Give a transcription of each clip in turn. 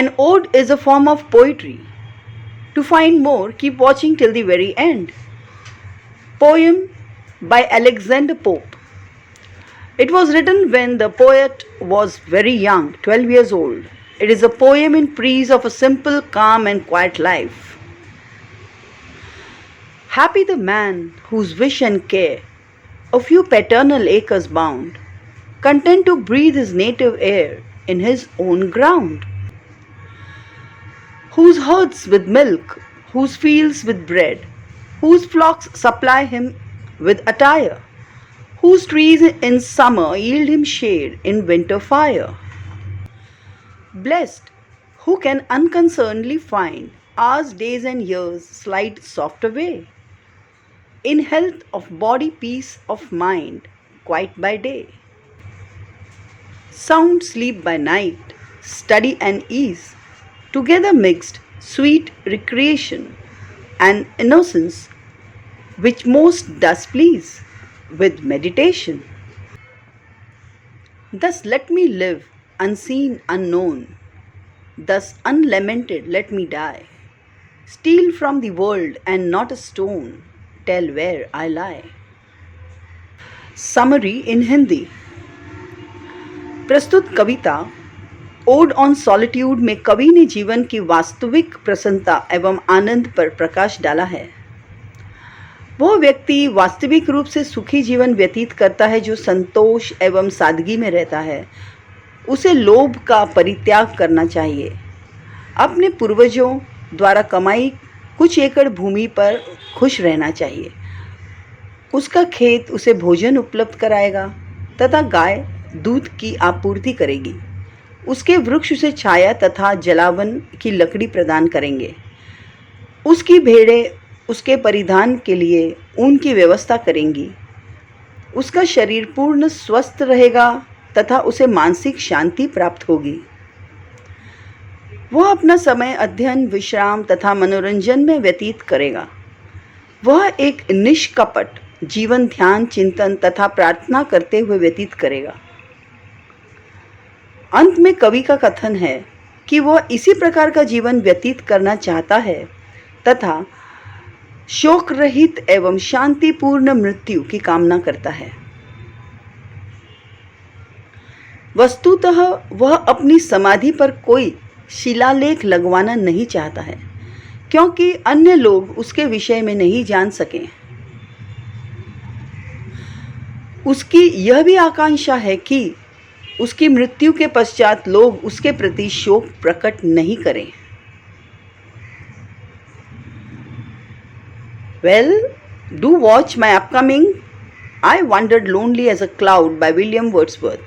An ode is a form of poetry. To find more, keep watching till the very end. Poem by Alexander Pope. It was written when the poet was very young, 12 years old. It is a poem in praise of a simple, calm, and quiet life. Happy the man whose wish and care a few paternal acres bound, content to breathe his native air in his own ground, whose herds with milk, whose fields with bread, whose flocks supply him with attire, whose trees in summer yield him shade, in winter fire. Blessed, who can unconcernedly find hours, days, and years slide soft away, in health of body, peace of mind, quiet by day, sound sleep by night, study and ease, together mixed, sweet recreation and innocence, which most does please, with meditation. Thus let me live, unseen, unknown, thus unlamented let me die, steal from the world and not a stone tell where I lie. Summary in Hindi. प्रस्तुत कविता odd on solitude में कवि ने जीवन की वास्तविक प्रसन्नता एवं आनंद पर प्रकाश डाला है। वह व्यक्ति वास्तविक रूप से सुखी जीवन व्यतीत करता है जो संतोष एवं सादगी में रहता है। उसे लोभ का परित्याग करना चाहिए। अपने पूर्वजों द्वारा कमाई कुछ एकड़ भूमि पर खुश रहना चाहिए। उसका खेत उसे भोजन उपलब्ध कराएगा तथा गाय दूध की आपूर्ति करेगी। उसके वृक्ष उसे छाया तथा जलावन की लकड़ी प्रदान करेंगे। उसकी भेड़ें उसके परिधान के लिए ऊन की व्यवस्था करेंगी। उसका शरीर पूर्ण स्वस्थ रहेगा तथा उसे मानसिक शांति प्राप्त होगी। वह अपना समय अध्ययन, विश्राम तथा मनोरंजन में व्यतीत करेगा। वह एक निष्कपट जीवन ध्यान, चिंतन तथा प्रार्थना करते हुए व्यतीत करेगा। अंत में कवि का कथन है कि वह इसी प्रकार का जीवन व्यतीत करना चाहता है तथा शोक रहित एवं शांतिपूर्ण मृत्यु की कामना करता है। वस्तुतः वह अपनी समाधि पर कोई शिलालेख लगवाना नहीं चाहता है क्योंकि अन्य लोग उसके विषय में नहीं जान सकें। उसकी यह भी आकांक्षा है कि उसकी मृत्यु के पश्चात लोग उसके प्रति शोक प्रकट नहीं करें। Well, do watch my upcoming I Wandered Lonely as a Cloud by William Wordsworth.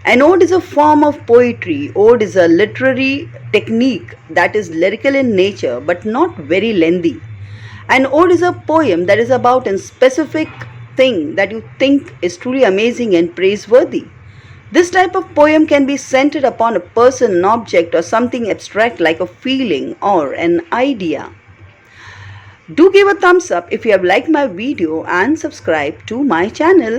An ode is a form of poetry. Ode is a literary technique that is lyrical in nature but not very lengthy. An ode is a poem that is about a specific thing that you think is truly amazing and praiseworthy. This type of poem can be centered upon a person, an object, or something abstract like a feeling or an idea. Do give a thumbs up if you have liked my video and subscribe to my channel.